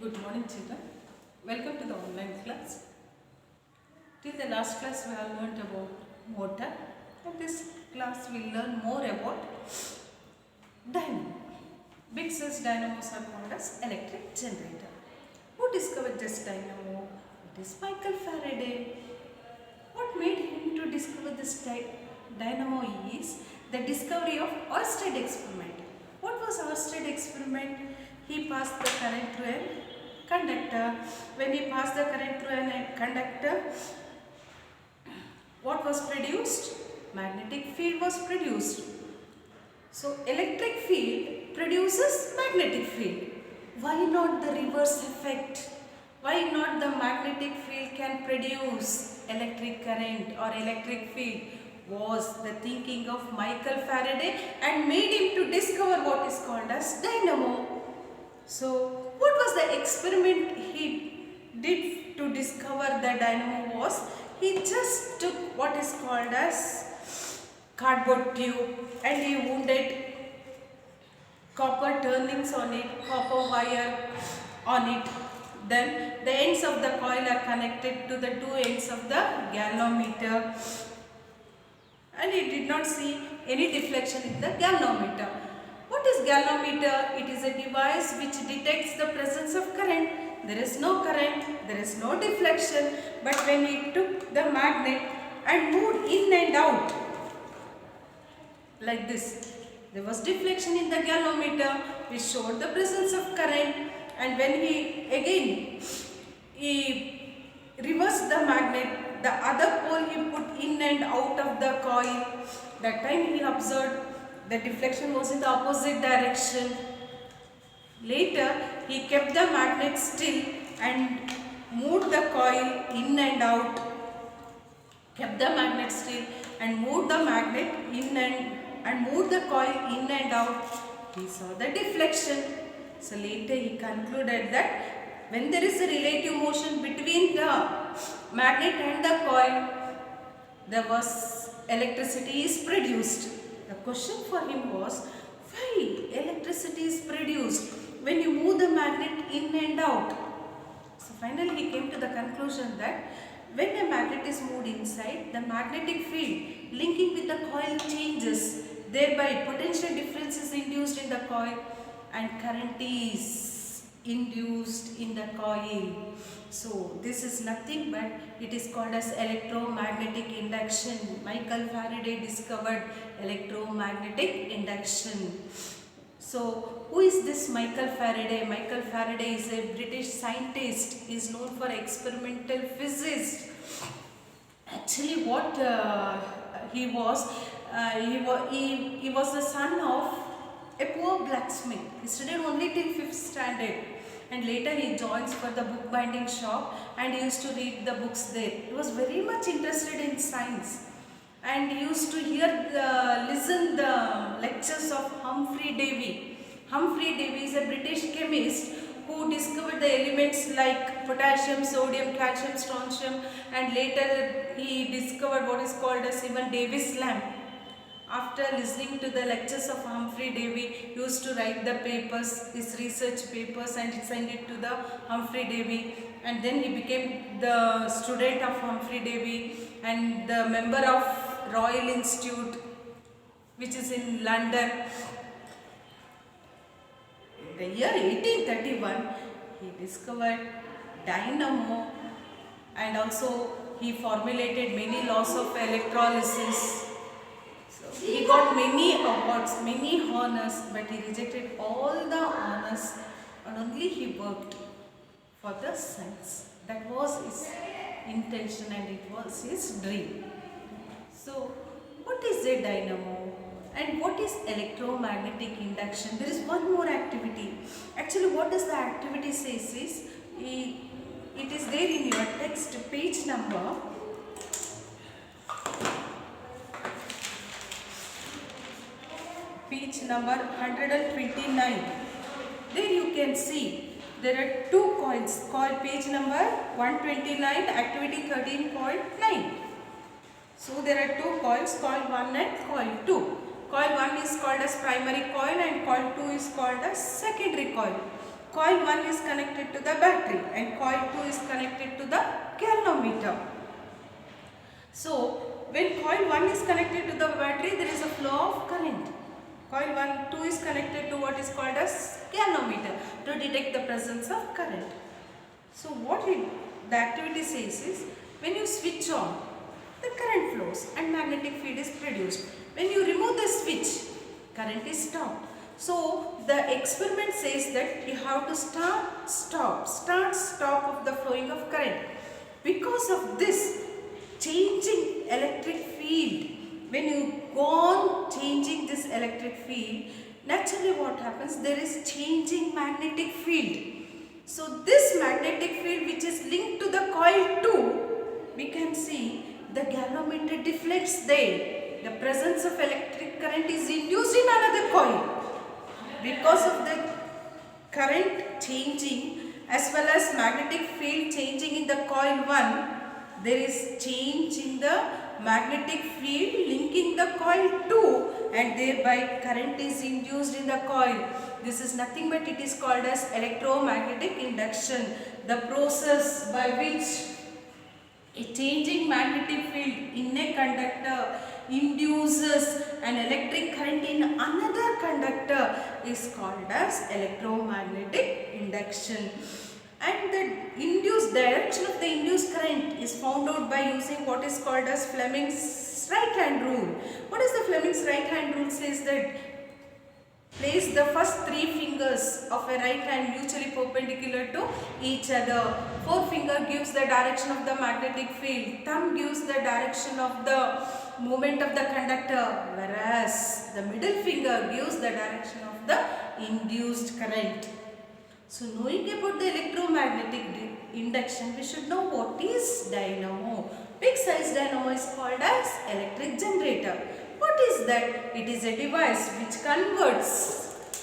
Good morning, children. Welcome to the online class. Till the last class, we have learnt about motor. In this class, we will learn more about dynamo. Big size dynamos are called as electric generator. Who discovered this dynamo? It is Michael Faraday. What made him to discover this dynamo is the discovery of Oersted experiment. What was Oersted experiment? He passed the current through a conductor. When he passed the current through a conductor, what was produced? Magnetic field was produced. So electric field produces magnetic field. Why not the reverse effect? Why not the magnetic field can produce electric current or electric field? Was the thinking of Michael Faraday and made him to discover what is called as dynamo. So what was the experiment he did to discover the dynamo was? He just took what is called as cardboard tube and he wounded copper turnings on it, copper wire on it. Then the ends of the coil are connected to the two ends of the galvanometer, and he did not see any deflection in the galvanometer. What is galvanometer? It is a device which detects the presence of current. There is no current, there is no deflection, but when he took the magnet and moved in and out like this, there was deflection in the galvanometer which showed the presence of current, and when he reversed the magnet, the other pole he put in and out of the coil, that time he observed the deflection was in the opposite direction. Later he kept the magnet still and moved the coil in and out, kept the magnet still and moved the magnet in and moved the coil in and out. He saw the deflection. So later he concluded that when there is a relative motion between the magnet and the coil, there was electricity is produced. The question for him was, why electricity is produced when you move the magnet in and out? So finally he came to the conclusion that when a magnet is moved inside, the magnetic field linking with the coil changes. Thereby potential difference is induced in the coil and current is induced in the coil. So this is nothing but it is called as electromagnetic induction. Michael Faraday discovered electromagnetic induction. So who is this Michael Faraday? Michael Faraday is a British scientist. He is known for experimental physicist. Actually what he was the son of a poor blacksmith. He studied only till 5th standard and later he joins for the bookbinding shop and he used to read the books there. He was very much interested in science and he used to listen the lectures of Humphrey Davy. Humphrey Davy is a British chemist who discovered the elements like potassium, sodium, calcium, strontium, and later he discovered what is called as even Davis lamp. After listening to the lectures of Humphrey Davy, he used to write the papers, his research papers, and send it to the Humphrey Davy, and then he became the student of Humphrey Davy and the member of Royal Institute, which is in London. In the year 1831, he discovered dynamo and also he formulated many laws of electrolysis. So he got many awards, many honors, but he rejected all the honors and only he worked for the science. That was his intention and it was his dream. So what is a dynamo? And what is electromagnetic induction? There is one more activity. Actually, what does the activity says is, it is there in your text, page number 129. There you can see there are two coils. Coil page number 129, activity 13.9. So there are two coils, coil 1 and coil 2. Coil 1 is called as primary coil and coil 2 is called as secondary coil. coil 1 is connected to the battery and coil 2 is connected to the galvanometer. So when coil 1 is connected to the battery, there is a flow of current. Coil 2 is connected to what is called as galvanometer to detect the presence of current. So what the activity says is, when you switch on, the current flows and magnetic field is produced. When you remove the switch, current is stopped. So the experiment says that you have to start, stop of the flowing of current. Because of this changing electric field, when you go on changing this electric field, naturally what happens, there is changing magnetic field. So this magnetic field which is linked to the coil 2, we can see the galvanometer deflects there. The presence of electric current is induced in another coil. Because of the current changing as well as magnetic field changing in the coil 1, there is change in the magnetic field linking the coil 2 and thereby current is induced in the coil. This is nothing but it is called as electromagnetic induction. The process by which a changing magnetic field in a conductor induces an electric current in another conductor is called as electromagnetic induction. And the induced direction of the induced current is found out by using what is called as Fleming's right hand rule. What is the Fleming's right hand rule? Says that place the first 3 fingers of a right hand mutually perpendicular to each other. Forefinger gives the direction of the magnetic field. Thumb gives the direction of the movement of the conductor, whereas the middle finger gives the direction of the induced current. So knowing about the electromagnetic induction, we should know what is dynamo. Big size dynamo is called as electric generator. What is that? It is a device which converts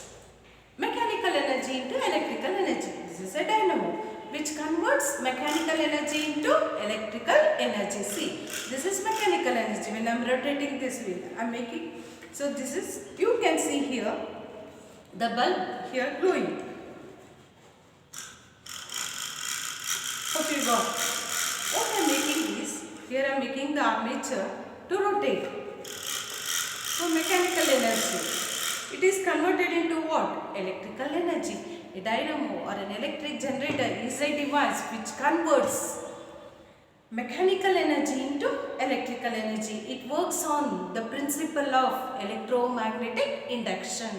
mechanical energy into electrical energy. This is a dynamo which converts mechanical energy into electrical energy. See, this is mechanical energy. When I am rotating this wheel, I am making. So this is, you can see here the bulb here glowing. Okay, wow. What I am making is, here I am making the armature to rotate. So mechanical energy, it is converted into what? Electrical energy. A dynamo or an electric generator is a device which converts mechanical energy into electrical energy. It works on the principle of electromagnetic induction.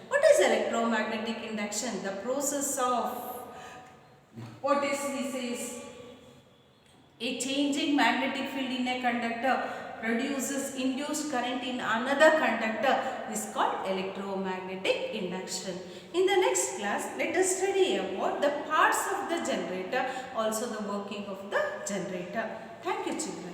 What is electromagnetic induction? The process of what is this is a changing magnetic field in a conductor produces induced current in another conductor is called electromagnetic induction. In the next class, let us study about the parts of the generator, also the working of the generator. Thank you, children.